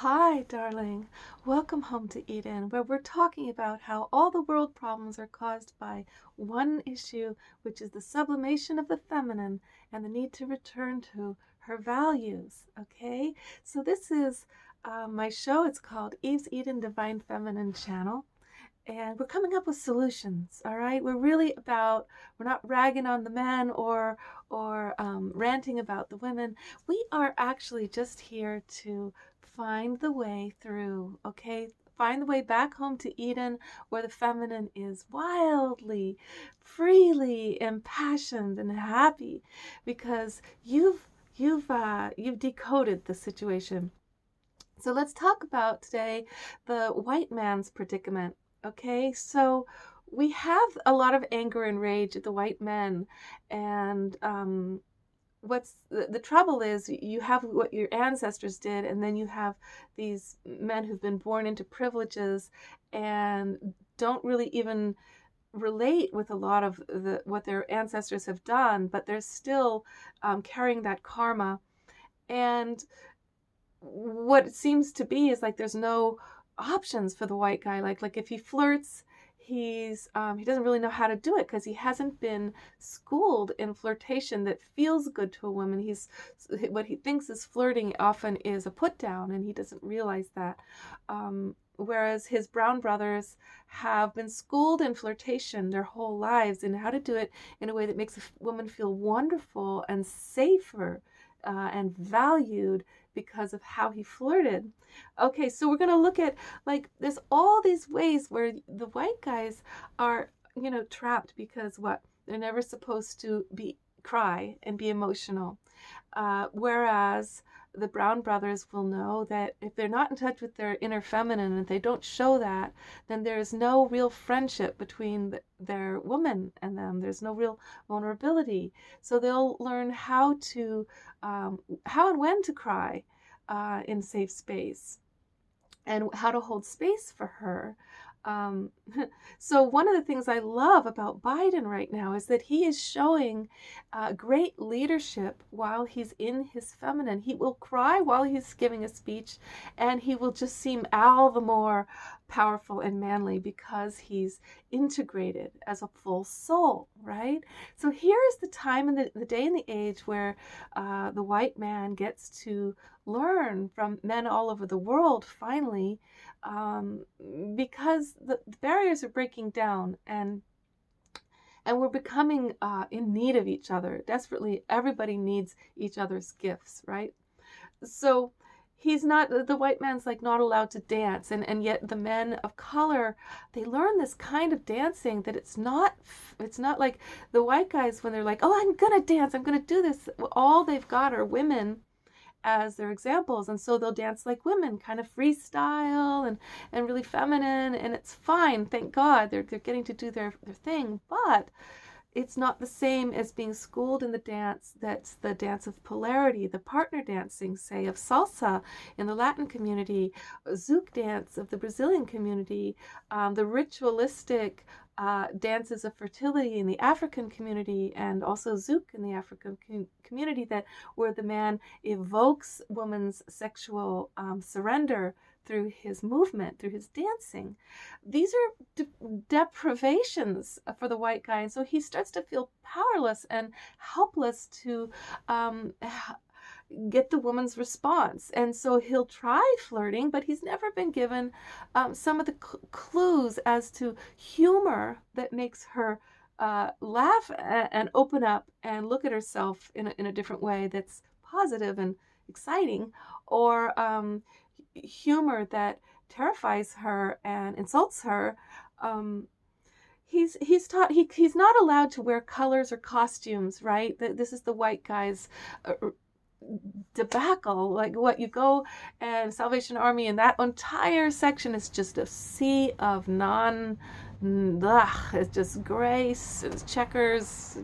Hi, darling. Welcome home to Eden, where we're talking about how all the world problems are caused by one issue, which is the sublimation of the feminine and the need to return to her values. Okay? So, this is my show. It's called Eve's Eden Divine Feminine Channel. And we're coming up with solutions. All right, we're not ragging on the men or ranting about the women. We are actually just here to find the way through. Okay, find the way back home to Eden, where the feminine is wildly, freely impassioned and happy, because you've decoded the situation. So let's talk about today the white man's predicament. Okay, so we have a lot of anger and rage at the white men, and what's the trouble is you have what your ancestors did, and then you have these men who've been born into privileges and don't really even relate with a lot of what their ancestors have done, but they're still carrying that karma. And what it seems to be is like there's no options for the white guy. Like if he flirts, he doesn't really know how to do it because he hasn't been schooled in flirtation that feels good to a woman. He's what he thinks is flirting often is a put down, and he doesn't realize that. Whereas his brown brothers have been schooled in flirtation their whole lives and how to do it in a way that makes a woman feel wonderful and safer and valued because of how he flirted. Okay, so we're going to look at like there's all these ways where the white guys are, trapped because what? They're never supposed to be cry and be emotional. Whereas the brown brothers will know that if they're not in touch with their inner feminine and if they don't show that, then there's no real friendship between their woman and them. There's no real vulnerability. So they'll learn how and when to cry in safe space and how to hold space for her. Um, so one of the things I love about Biden right now is that he is showing great leadership while he's in his feminine. He will cry while he's giving a speech, and he will just seem all the more powerful and manly because he's integrated as a full soul, right? So here is the time in the day and the age where the white man gets to learn from men all over the world finally, um, because the barriers are breaking down, and we're becoming in need of each other desperately. Everybody needs each other's gifts, right? So he's not, the white man's like not allowed to dance, and yet the men of color, they learn this kind of dancing that it's not like the white guys when they're like, oh, I'm gonna dance, I'm gonna do this. All they've got are women as their examples, and so they'll dance like women, kind of freestyle and really feminine, and it's fine, thank God. They're getting to do their thing, but it's not the same as being schooled in the dance that's the dance of polarity, the partner dancing, say, of salsa in the Latin community, zouk dance of the Brazilian community, the ritualistic dances of fertility in the African community, and also zouk in the African community, that where the man evokes woman's sexual surrender through his movement, through his dancing. These are deprivations for the white guy, and so he starts to feel powerless and helpless to get the woman's response. And so he'll try flirting, but he's never been given some of the clues as to humor that makes her laugh and open up and look at herself in a different way that's positive and exciting, or humor that terrifies her and insults her. He's not allowed to wear colors or costumes, right? This is the white guy's debacle. Like, what, you go and Salvation Army, and that entire section is just a sea of it's just gray, it's checkers,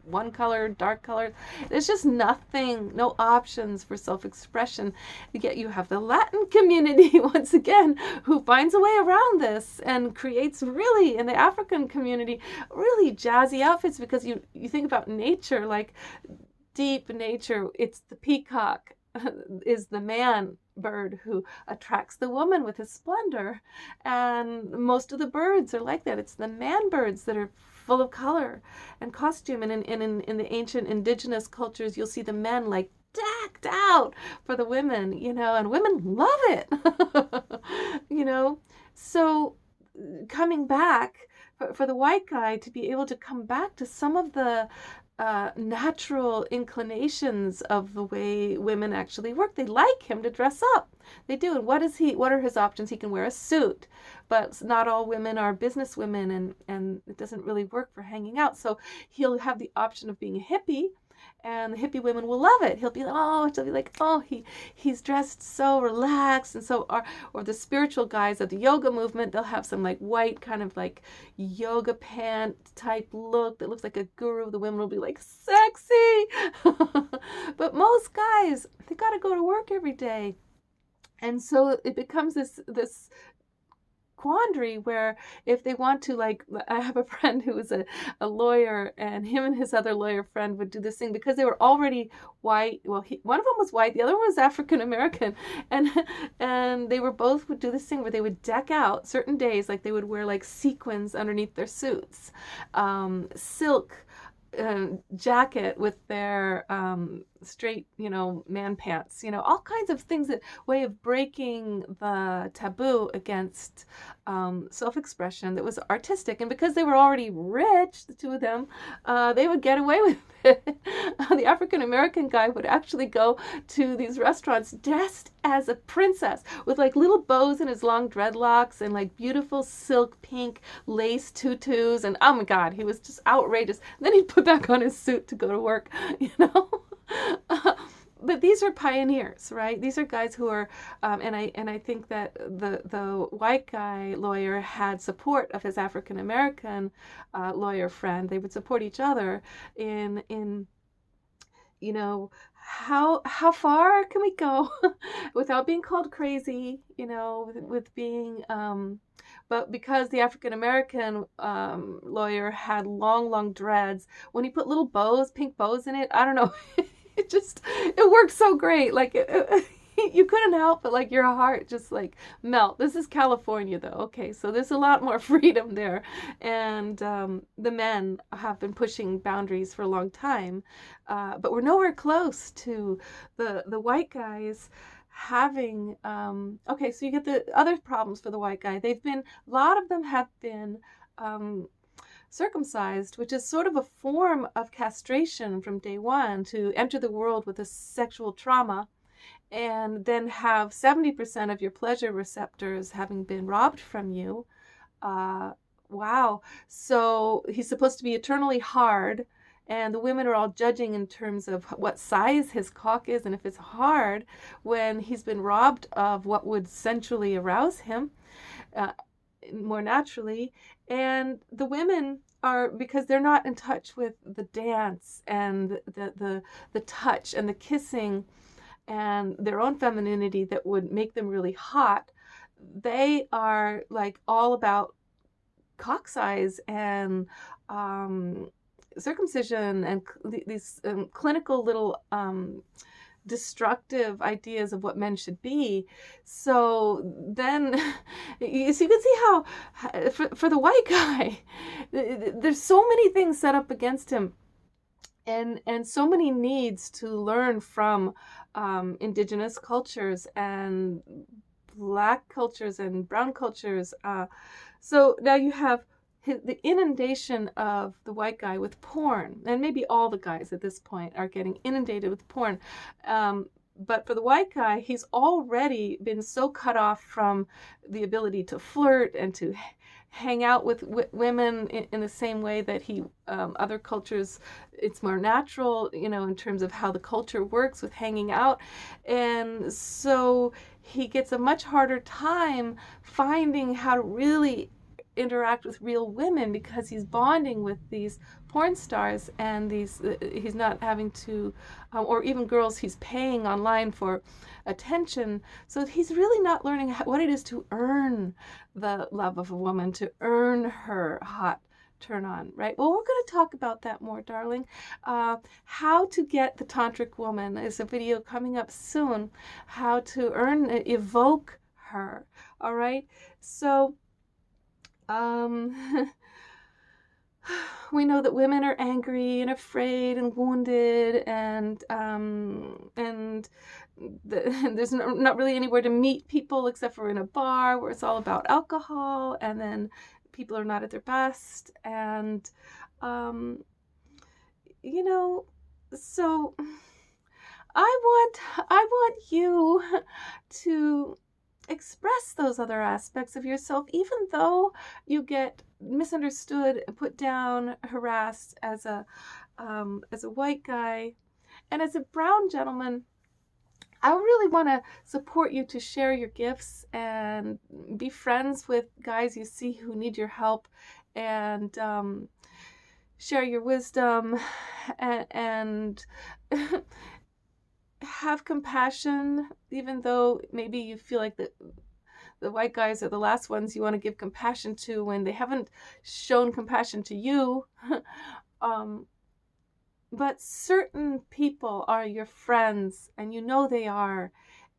one color, dark colors. There's just nothing, no options for self-expression. Yet you have the Latin community once again who finds a way around this and creates, really, in the African community, really jazzy outfits, because you think about nature, like deep nature, it's the peacock is the man bird who attracts the woman with his splendor. And most of the birds are like that. It's the man birds that are full of color and costume. And in the ancient indigenous cultures, you'll see the men like decked out for the women, and women love it. you know. So coming back for the white guy to be able to come back to some of the natural inclinations of the way women actually work. They like him to dress up. They do. And what are his options? He can wear a suit, but not all women are business women, and it doesn't really work for hanging out. So he'll have the option of being a hippie, and the hippie women will love it. She'll be like, oh, he's dressed so relaxed, and so or the spiritual guys of the yoga movement, they'll have some like white kind of like yoga pant type look that looks like a guru. The women will be like, sexy. But most guys, they got to go to work every day, and so it becomes this quandary where if they want to, like, I have a friend who was a lawyer, and him and his other lawyer friend would do this thing because they were already white. Well, one of them was white, the other one was African American, and they were both would do this thing where they would deck out certain days, like they would wear like sequins underneath their suits, silk jacket with their straight, man pants, all kinds of things, that way of breaking the taboo against self-expression that was artistic. And because they were already rich, the two of them, they would get away with it. The African American guy would actually go to these restaurants dressed as a princess with like little bows in his long dreadlocks and like beautiful silk pink lace tutus, and oh my God, he was just outrageous. And then he'd put back on his suit to go to work, But these are pioneers, right? These are guys who are, and I think that the white guy lawyer had support of his African American lawyer friend. They would support each other in how far can we go without being called crazy, with being but because the African American lawyer had long dreads, when he put little bows, pink bows in it, I don't know, it worked so great. Like you couldn't help but like your heart just like melt. This is California though. Okay, so there's a lot more freedom there, and the men have been pushing boundaries for a long time, but we're nowhere close to the white guys having okay. So you get the other problems for the white guy. A lot of them have been circumcised, which is sort of a form of castration from day one, to enter the world with a sexual trauma and then have 70% of your pleasure receptors having been robbed from you. Wow. So he's supposed to be eternally hard, and the women are all judging in terms of what size his cock is and if it's hard, when he's been robbed of what would sensually arouse him more naturally. And the women are, because they're not in touch with the dance and the touch and the kissing and their own femininity that would make them really hot, they are like all about cock size and circumcision and these clinical little destructive ideas of what men should be. So then you can see how for the white guy, there's so many things set up against him, and so many needs to learn from indigenous cultures and black cultures and brown cultures. So now you have the inundation of the white guy with porn, and maybe all the guys at this point are getting inundated with porn. But for the white guy, he's already been so cut off from the ability to flirt and to hang out with women in the same way that other cultures, it's more natural, in terms of how the culture works with hanging out. And so he gets a much harder time finding how to really interact with real women, because he's bonding with these porn stars, and he's not having to, or even girls he's paying online for attention. So he's really not learning what it is to earn the love of a woman, to earn her hot turn on, right? Well, we're going to talk about that more, darling. How to get the tantric woman is a video coming up soon. How to evoke her. All right. So, we know that women are angry and afraid and wounded, and there's not really anywhere to meet people except for in a bar where it's all about alcohol, and then people are not at their best, and um, you know, so I want you to express those other aspects of yourself, even though you get misunderstood, put down, harassed as a white guy. And as a brown gentleman, I really want to support you to share your gifts and be friends with guys you see who need your help, and share your wisdom, and have compassion, even though maybe you feel like the white guys are the last ones you want to give compassion to when they haven't shown compassion to you. um, but certain people are your friends, and you know they are,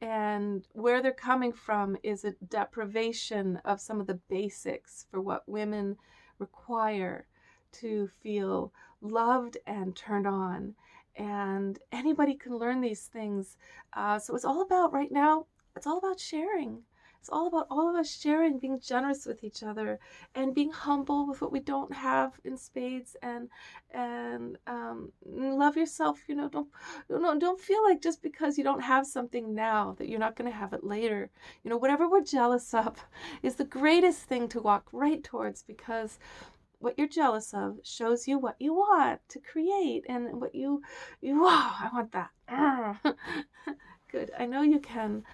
and where they're coming from is a deprivation of some of the basics for what women require to feel loved and turned on. And anybody can learn these things. So it's all about, right now, it's all about sharing. It's all about all of us sharing, being generous with each other, and being humble with what we don't have in spades, and love yourself. Don't feel like just because you don't have something now that you're not going to have it later. Whatever we're jealous of is the greatest thing to walk right towards, because what you're jealous of shows you what you want to create, and what wow, I want that. Good. I know you can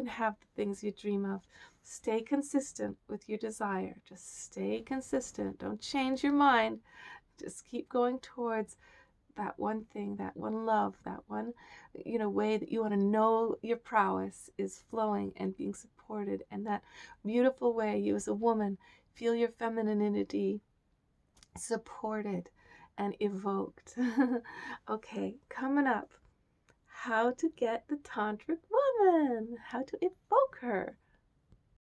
have the things you dream of. Stay consistent with your desire. Just stay consistent. Don't change your mind. Just keep going towards that one thing, that one love, that one way that you want to know your prowess is flowing and being supported, and that beautiful way you as a woman feel your femininity supported and evoked. Okay, coming up, how to get the tantric woman, how to evoke her.